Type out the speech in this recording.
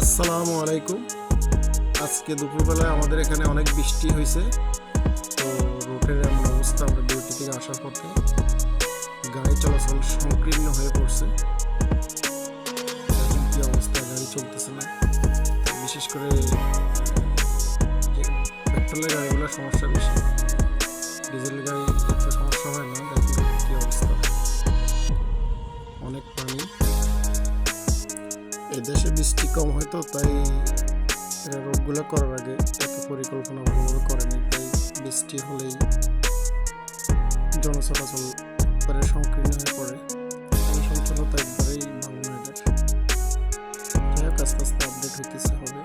আসসালামু আলাইকুম। আজকে দুপুরবেলায় আমাদের এখানে অনেক বৃষ্টি হয়েছে। তো রোডের এমন অবস্থা, আমরা ডিউটি থেকে আসার পথে গাড়ি চলাচল সংকীর্ণ হয়ে পড়ছে। এখন কি অবস্থা, গাড়ি চলতেছে না। বিশেষ করে যে পেট্রোলের গাড়িগুলোর সমস্যা বেশি, ডিজেল গাড়ি এত সমস্যা হয় না। দেখুন কি অবস্থা, অনেক পানি। এই দেশে বৃষ্টি কম হয়তো, তাই এরা রোডগুলো করার আগে এত পরিকল্পনা ভালোভাবে করেনি। তাই বৃষ্টি হলেই জনচলাচল একবারে সংকীর্ণ হয়ে পড়ে, জনসংখ্যালতা একবারেই ভালো না এদের। যাই হোক, আস্তে আস্তে আপডেট হইতেছে হবে।